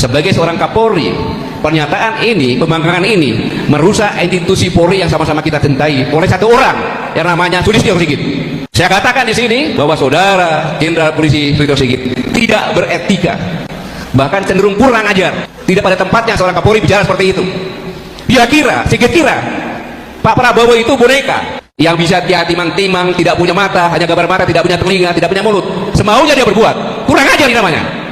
Sebagai seorang Kapolri, pernyataan ini, pembangkangan ini merusak institusi Polri yang sama-sama kita cintai oleh satu orang yang namanya Sulistyo Sigit. Saya katakan di sini bahwa saudara Jenderal Polisi Sulistyo Sigit tidak beretika, bahkan cenderung kurang ajar. Tidak pada tempatnya seorang Kapolri bicara seperti itu. Dia kira, Sigit kira Pak Prabowo itu boneka yang bisa dia timang-timang, tidak punya mata, hanya gambar mata, tidak punya telinga, tidak punya mulut, semaunya dia berbuat. Kurang ajar ini namanya.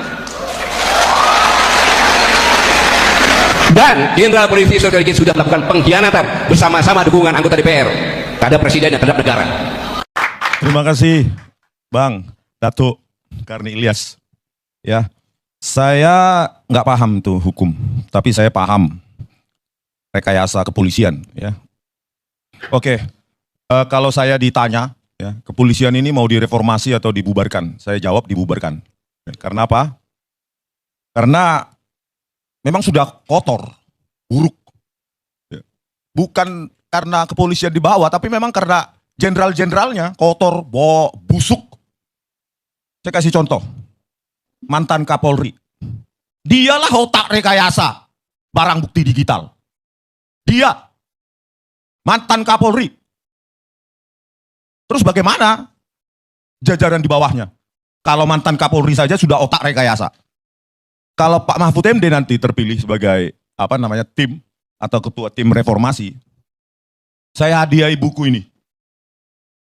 Dan Jenderal Polisi Sulistyo Sigit sudah melakukan pengkhianatan bersama-sama dukungan anggota DPR terhadap presiden dan terhadap negara. Terima kasih Bang Datuk Karni Ilyas. Ya, saya nggak paham tuh hukum, tapi saya paham rekayasa kepolisian. Ya, oke. Kalau saya ditanya, ya, kepolisian ini mau direformasi atau dibubarkan? Saya jawab dibubarkan. Karena apa? Karena memang sudah kotor, buruk. Bukan karena kepolisian di bawah, tapi memang karena jenderal-jenderalnya kotor, busuk. Saya kasih contoh, mantan Kapolri. Dialah otak rekayasa barang bukti digital. Dia, mantan Kapolri. Terus bagaimana jajaran di bawahnya? Kalau mantan Kapolri saja sudah otak rekayasa. Kalau Pak Mahfud MD nanti terpilih sebagai tim atau ketua tim reformasi, saya hadiahi buku ini.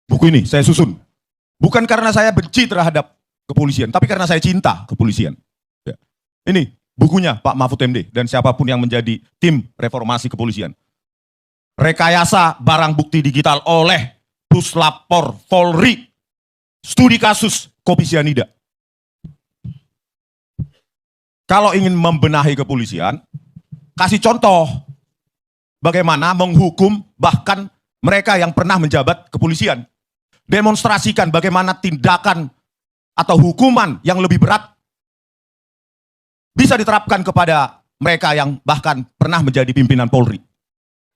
Buku ini saya susun. Bukan karena saya benci terhadap kepolisian, tapi karena saya cinta kepolisian. Ya. Ini bukunya Pak Mahfud MD dan siapapun yang menjadi tim reformasi kepolisian. Rekayasa barang bukti digital oleh Puslapor Polri. Studi kasus kopi sianida. Kalau ingin membenahi kepolisian, kasih contoh bagaimana menghukum bahkan mereka yang pernah menjabat kepolisian. Demonstrasikan bagaimana tindakan atau hukuman yang lebih berat bisa diterapkan kepada mereka yang bahkan pernah menjadi pimpinan Polri.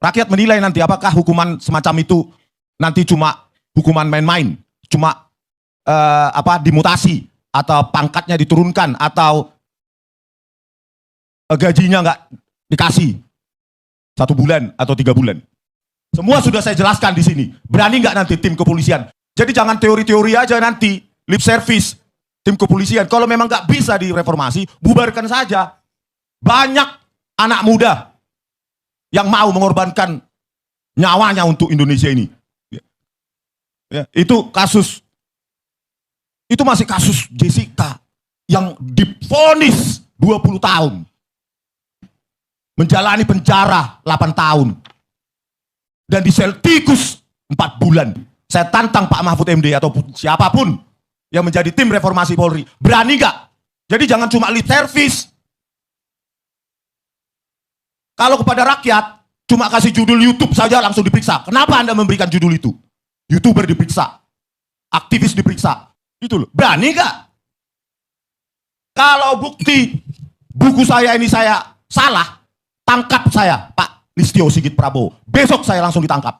Rakyat menilai nanti apakah hukuman semacam itu nanti cuma hukuman main-main, cuma dimutasi atau pangkatnya diturunkan atau gajinya nggak dikasih 1 bulan atau 3 bulan. Semua sudah saya jelaskan di sini. Berani nggak nanti tim kepolisian? Jadi jangan teori-teori aja nanti, lip service tim kepolisian. Kalau memang nggak bisa direformasi, bubarkan saja. Banyak anak muda yang mau mengorbankan nyawanya untuk Indonesia ini. Ya, itu kasus, itu masih kasus Jessica yang divonis 20 tahun. Menjalani penjara 8 tahun. Dan di sel tikus 4 bulan. Saya tantang Pak Mahfud MD ataupun siapapun yang menjadi tim reformasi Polri. Berani nggak? Jadi jangan cuma lip service. Kalau kepada rakyat, cuma kasih judul YouTube saja langsung diperiksa. Kenapa Anda memberikan judul itu? YouTuber diperiksa. Aktivis diperiksa. Itu loh. Berani nggak? Kalau bukti buku saya ini saya salah, tangkap saya, Pak Listio Sigit Prabowo. Besok saya langsung ditangkap.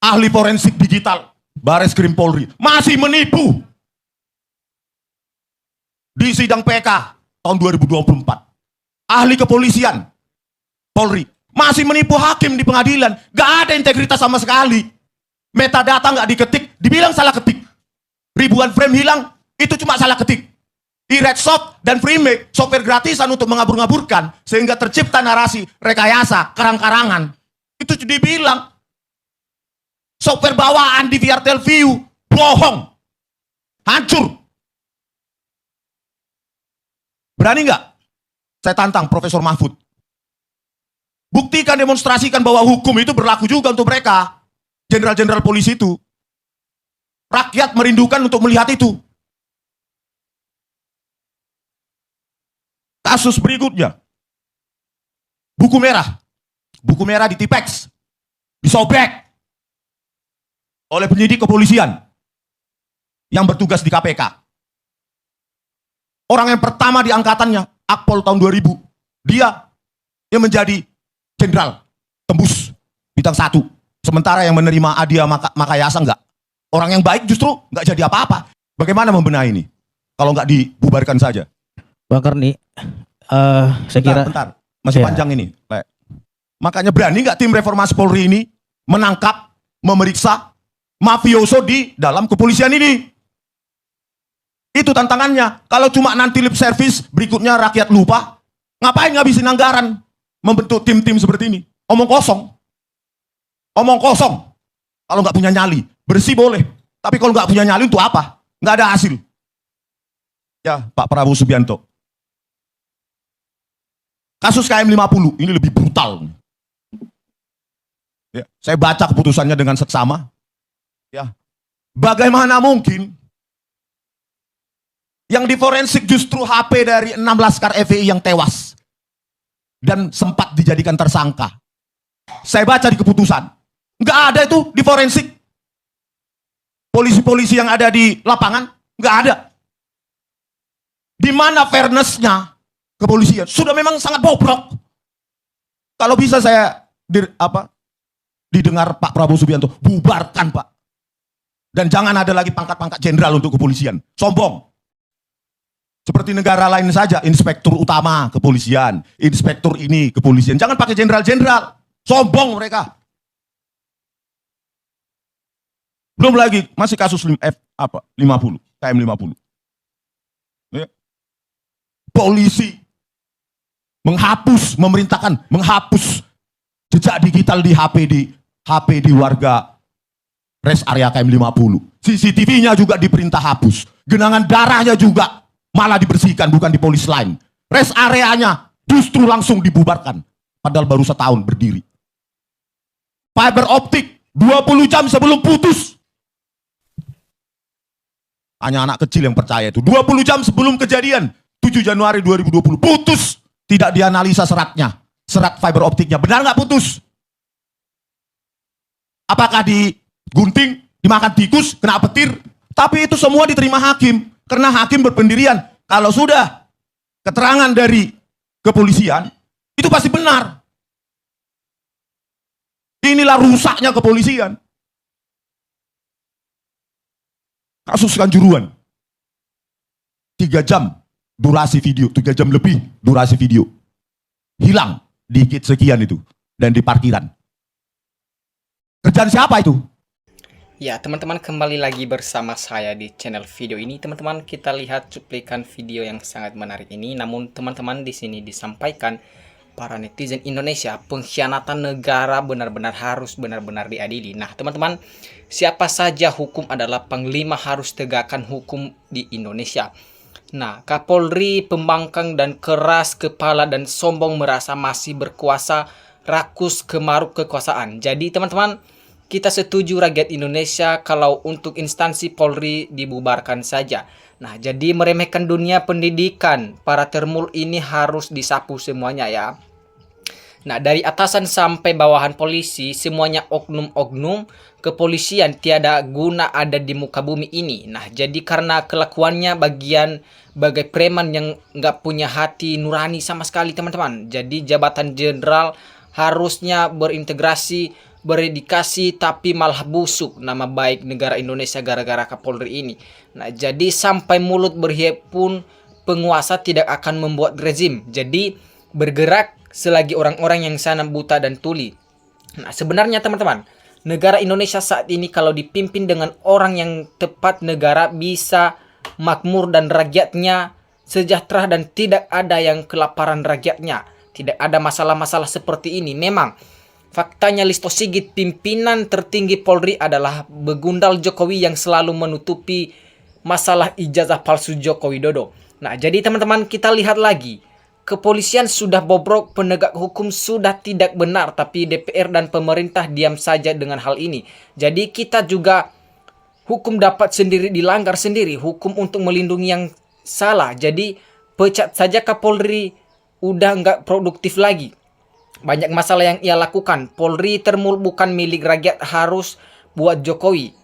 Ahli forensik digital, Bareskrim Polri, masih menipu. Di sidang PK tahun 2024. Ahli kepolisian, Polri, masih menipu hakim di pengadilan. Gak ada integritas sama sekali. Metadata gak diketik, dibilang salah ketik. Ribuan frame hilang, itu cuma salah ketik. E-Redsoft dan Freemake, software gratisan untuk mengabur-ngaburkan, sehingga tercipta narasi, rekayasa, karang-karangan. Itu dibilang. Software bawaan di VRTel View, bohong. Hancur. Berani nggak? Saya tantang Profesor Mahfud. Buktikan, demonstrasikan bahwa hukum itu berlaku juga untuk mereka. Jenderal-jenderal polisi itu. Rakyat merindukan untuk melihat itu. Kasus berikutnya. Buku merah. Buku merah di Tipex. Disobek oleh penyidik kepolisian yang bertugas di KPK. Orang yang pertama di angkatannya, Akpol tahun 2000. Dia yang menjadi jenderal tembus bintang 1. Sementara yang menerima hadiah Makayasa enggak. Orang yang baik justru enggak jadi apa-apa. Bagaimana membenahi ini? Kalau enggak dibubarkan saja. Bang Karni, saya kira Bentar, masih Iya. panjang ini. Le. Makanya berani nggak tim reformasi Polri ini menangkap, memeriksa mafioso di dalam kepolisian ini? Itu tantangannya. Kalau cuma nanti lip service, berikutnya rakyat lupa, ngapain ngabisin anggaran membentuk tim-tim seperti ini? Omong kosong. Omong kosong. Kalau nggak punya nyali, bersih boleh. Tapi kalau nggak punya nyali untuk apa? Nggak ada hasil. Ya, Pak Prabowo Subianto. Kasus KM50 ini lebih brutal. Ya, saya baca keputusannya dengan seksama. Ya, bagaimana mungkin yang diforensik justru HP dari 6 laskar FPI yang tewas dan sempat dijadikan tersangka. Saya baca di keputusan, nggak ada itu di forensik. Polisi-polisi yang ada di lapangan nggak ada. Di mana fairness-nya kepolisian? Sudah memang sangat bobrok. Kalau bisa saya didengar Pak Prabowo Subianto, bubarkan Pak. Dan jangan ada lagi pangkat-pangkat jenderal untuk kepolisian. Sombong. Seperti negara lain saja, inspektur utama kepolisian, inspektur ini kepolisian. Jangan pakai jenderal-jenderal. Sombong mereka. Belum lagi masih kasus 50, KM50. Ya. Polisi memerintahkan menghapus jejak digital di HP di warga rest area KM50. CCTV-nya juga diperintah hapus. Genangan darahnya juga malah dibersihkan, bukan di polis lain. Rest areanya justru langsung dibubarkan. Padahal baru setahun berdiri. Fiber optik 20 jam sebelum putus. Hanya anak kecil yang percaya itu. 20 jam sebelum kejadian 7 Januari 2020 putus. Tidak dianalisa seratnya. Serat fiber optiknya. Benar nggak putus? Apakah digunting, dimakan tikus, kena petir? Tapi itu semua diterima hakim. Karena hakim berpendirian. Kalau sudah keterangan dari kepolisian, itu pasti benar. Inilah rusaknya kepolisian. Kasus Kanjuruhan. 3 jam durasi video, 3 jam lebih durasi video. Hilang dikit sekian itu. Dan di parkiran. Kerjaan siapa itu? Ya, teman-teman, kembali lagi bersama saya di channel video ini. Teman-teman, kita lihat cuplikan video yang sangat menarik ini. Namun, teman-teman, di sini disampaikan para netizen Indonesia, pengkhianatan negara benar-benar harus benar-benar diadili. Nah, teman-teman, siapa saja hukum adalah panglima harus tegakkan hukum di Indonesia. Nah, Kapolri pembangkang dan keras kepala dan sombong merasa masih berkuasa, rakus kemaruk kekuasaan. Jadi, teman-teman, kita setuju rakyat Indonesia kalau untuk instansi Polri dibubarkan saja. Nah, jadi meremehkan dunia pendidikan, para termul ini harus disapu semuanya ya. Nah, dari atasan sampai bawahan polisi, semuanya oknum-oknum kepolisian tiada guna ada di muka bumi ini. Nah, jadi karena kelakuannya bagai preman yang nggak punya hati nurani sama sekali, teman-teman. Jadi jabatan jenderal harusnya berintegrasi, berdedikasi, tapi malah busuk nama baik negara Indonesia gara-gara Kapolri ini. Nah, jadi sampai mulut berhiap pun penguasa tidak akan membuat rezim. Jadi bergerak selagi orang-orang yang sana buta dan tuli. Nah, sebenarnya teman-teman, negara Indonesia saat ini kalau dipimpin dengan orang yang tepat, negara bisa makmur dan rakyatnya sejahtera dan tidak ada yang kelaparan rakyatnya. Tidak ada masalah-masalah seperti ini. Memang faktanya Listo Sigit, pimpinan tertinggi Polri, adalah begundal Jokowi yang selalu menutupi masalah ijazah palsu Joko Widodo. Nah, jadi teman-teman, kita lihat lagi. Kepolisian sudah bobrok, penegak hukum sudah tidak benar, tapi DPR dan pemerintah diam saja dengan hal ini. Jadi kita juga hukum dapat sendiri dilanggar sendiri, hukum untuk melindungi yang salah. Jadi pecat saja Kapolri, udah nggak produktif lagi. Banyak masalah yang ia lakukan. Polri termul bukan milik rakyat, harus buat Jokowi.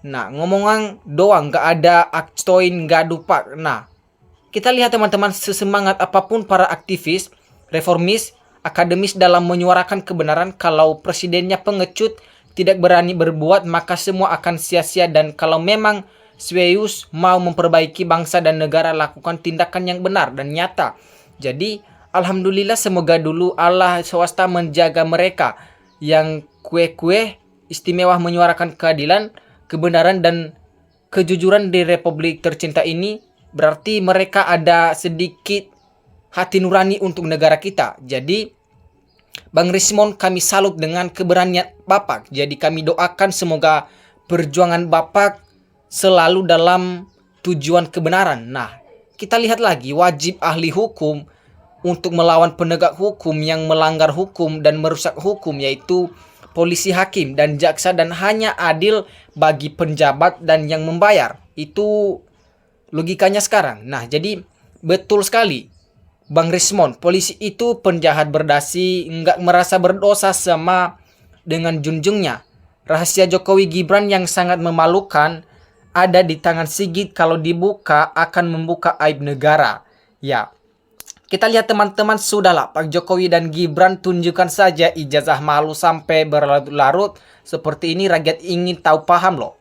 Nah, ngomongan doang, nggak ada aktoin, nggak dupak. Nah, kita lihat teman-teman, sesemangat apapun para aktivis, reformis, akademis dalam menyuarakan kebenaran, kalau presidennya pengecut, tidak berani berbuat, maka semua akan sia-sia. Dan kalau memang serius mau memperbaiki bangsa dan negara, lakukan tindakan yang benar dan nyata. Jadi alhamdulillah, semoga dulu Allah swasta menjaga mereka yang kue-kue istimewa menyuarakan keadilan, kebenaran dan kejujuran di Republik tercinta ini. Berarti mereka ada sedikit hati nurani untuk negara kita. Jadi Bang Rismon, kami salut dengan keberanian Bapak. Jadi kami doakan semoga perjuangan Bapak selalu dalam tujuan kebenaran. Nah, kita lihat lagi wajib ahli hukum untuk melawan penegak hukum yang melanggar hukum dan merusak hukum, yaitu polisi, hakim, dan jaksa, dan hanya adil bagi penjabat dan yang membayar. Itu logikanya sekarang. Nah, jadi betul sekali Bang Rismon, polisi itu penjahat berdasi, nggak merasa berdosa sama dengan junjungnya. Rahasia Jokowi Gibran yang sangat memalukan ada di tangan Sigit, kalau dibuka akan membuka aib negara. Ya, kita lihat teman-teman, sudahlah Pak Jokowi dan Gibran tunjukkan saja ijazah malu sampai berlarut-larut seperti ini. Rakyat ingin tahu, paham loh.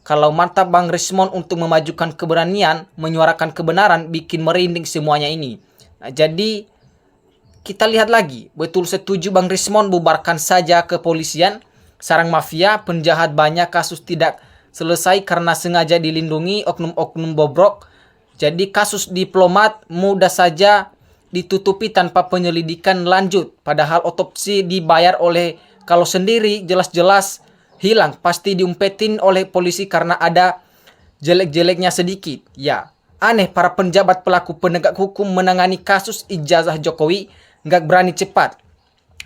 Kalau mantap Bang Rismon untuk memajukan keberanian, menyuarakan kebenaran, bikin merinding semuanya ini. Nah, jadi kita lihat lagi, betul setuju Bang Rismon, bubarkan saja kepolisian, sarang mafia, penjahat banyak, kasus tidak selesai karena sengaja dilindungi oknum-oknum bobrok. Jadi kasus diplomat mudah saja ditutupi tanpa penyelidikan lanjut, padahal otopsi dibayar oleh kalau sendiri jelas-jelas hilang, pasti diumpetin oleh polisi karena ada jelek-jeleknya sedikit. Ya, aneh para penjabat pelaku penegak hukum menangani kasus ijazah Jokowi nggak berani cepat.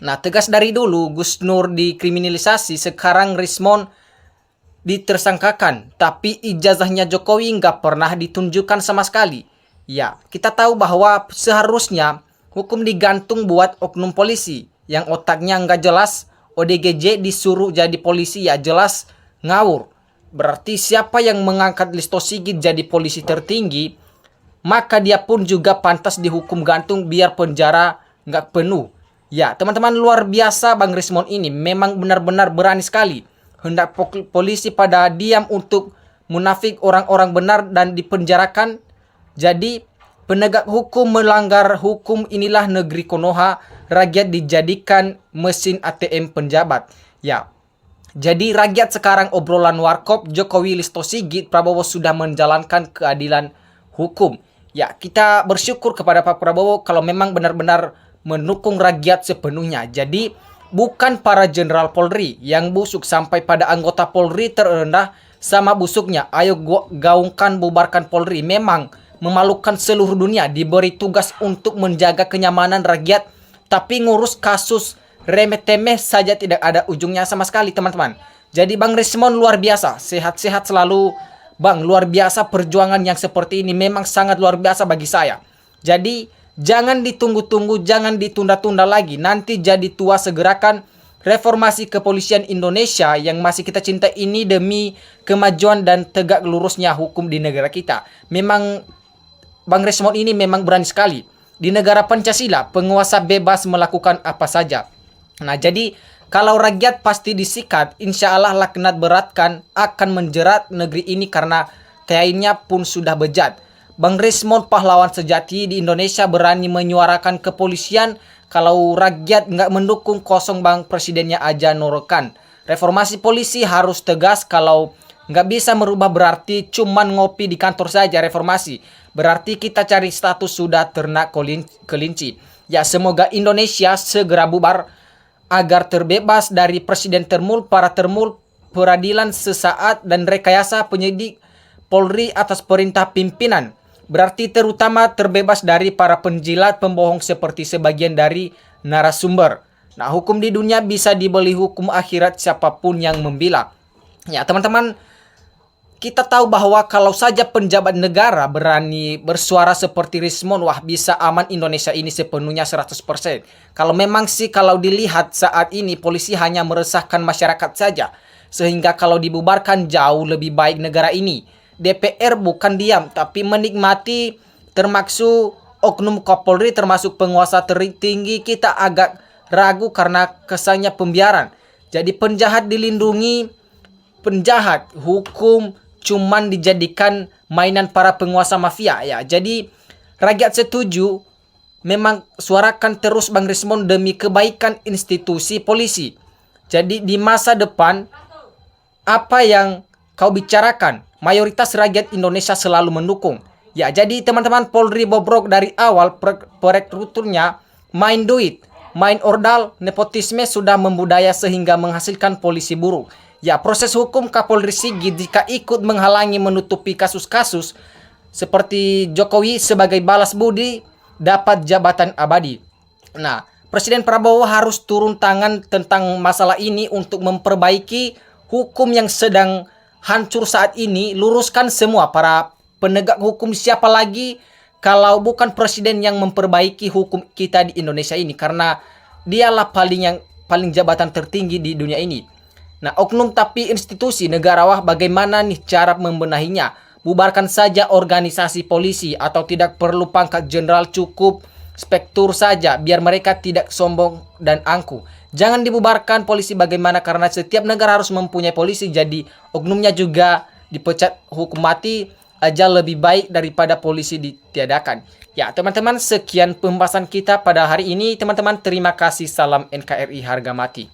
Nah, tegas dari dulu Gus Nur dikriminalisasi, sekarang Rismon ditersangkakan, tapi ijazahnya Jokowi nggak pernah ditunjukkan sama sekali. Ya, kita tahu bahwa seharusnya hukum digantung buat oknum polisi yang otaknya nggak jelas. ODGJ disuruh jadi polisi, ya jelas ngawur. Berarti siapa yang mengangkat Listo Sigit jadi polisi tertinggi, maka dia pun juga pantas dihukum gantung biar penjara nggak penuh. Ya, teman-teman, luar biasa Bang Rismon ini, memang benar-benar berani sekali. Hendak polisi pada diam untuk munafik orang-orang benar dan dipenjarakan. Jadi penegak hukum melanggar hukum, inilah negeri Konoha, rakyat dijadikan mesin ATM penjabat. Ya, jadi rakyat sekarang obrolan warkop Jokowi, Listo Sigit, Prabowo sudah menjalankan keadilan hukum. Ya, kita bersyukur kepada Pak Prabowo kalau memang benar-benar mendukung rakyat sepenuhnya. Jadi bukan para jenderal Polri yang busuk sampai pada anggota Polri terendah sama busuknya. Ayo gaungkan bubarkan Polri. Memang memalukan seluruh dunia diberi tugas untuk menjaga kenyamanan rakyat, tapi ngurus kasus remeh-temeh saja tidak ada ujungnya sama sekali, teman-teman. Jadi Bang Rismon luar biasa, sehat-sehat selalu Bang, luar biasa perjuangan yang seperti ini, memang sangat luar biasa bagi saya. Jadi jangan ditunggu-tunggu, jangan ditunda-tunda lagi, nanti jadi tua segerakan reformasi kepolisian Indonesia yang masih kita cinta ini demi kemajuan dan tegak lurusnya hukum di negara kita. Memang Bang Rismon ini memang berani sekali. Di negara Pancasila, penguasa bebas melakukan apa saja. Nah, jadi kalau rakyat pasti disikat, insya Allah laknat beratkan akan menjerat negeri ini karena kayaknya pun sudah bejat. Bang Rismon pahlawan sejati di Indonesia, berani menyuarakan kepolisian. Kalau rakyat nggak mendukung, kosong Bang, presidennya aja norokan. Reformasi polisi harus tegas, kalau nggak bisa merubah berarti cuman ngopi di kantor saja reformasi. Berarti kita cari status sudah ternak kelinci. Ya, semoga Indonesia segera bubar agar terbebas dari presiden termul, para termul, peradilan sesaat, dan rekayasa penyidik Polri atas perintah pimpinan. Berarti terutama terbebas dari para penjilat pembohong seperti sebagian dari narasumber. Nah, hukum di dunia bisa dibeli, hukum akhirat siapapun yang membela. Ya, teman-teman, kita tahu bahwa kalau saja penjabat negara berani bersuara seperti Rismon, wah bisa aman Indonesia ini sepenuhnya 100%. Kalau memang sih, kalau dilihat saat ini polisi hanya meresahkan masyarakat saja. Sehingga kalau dibubarkan jauh lebih baik negara ini. DPR bukan diam, tapi menikmati, termasuk oknum Kapolri, termasuk penguasa tertinggi. Kita agak ragu karena kesannya pembiaran. Jadi penjahat dilindungi, penjahat hukum cuman dijadikan mainan para penguasa mafia ya. Jadi rakyat setuju memang suarakan terus Bang Rismond demi kebaikan institusi polisi. Jadi di masa depan apa yang kau bicarakan mayoritas rakyat Indonesia selalu mendukung. Ya, jadi teman-teman, Polri bobrok dari awal perekruturnya main duit, main ordal, nepotisme sudah membudaya sehingga menghasilkan polisi buruk. Ya, proses hukum Kapolri Sigit jika ikut menghalangi menutupi kasus-kasus seperti Jokowi sebagai balas budi dapat jabatan abadi. Nah, Presiden Prabowo harus turun tangan tentang masalah ini untuk memperbaiki hukum yang sedang hancur saat ini. Luruskan semua para penegak hukum, siapa lagi kalau bukan presiden yang memperbaiki hukum kita di Indonesia ini, karena dialah paling jabatan tertinggi di dunia ini. Nah, oknum tapi institusi negarawan bagaimana nih cara membenahinya? Bubarkan saja organisasi polisi atau tidak perlu pangkat jenderal, cukup spektur saja biar mereka tidak sombong dan angkuh. Jangan dibubarkan polisi bagaimana, karena setiap negara harus mempunyai polisi, jadi oknumnya juga dipecat hukum mati aja lebih baik daripada polisi ditiadakan. Ya teman-teman, sekian pembahasan kita pada hari ini teman-teman. Terima kasih, salam NKRI harga mati.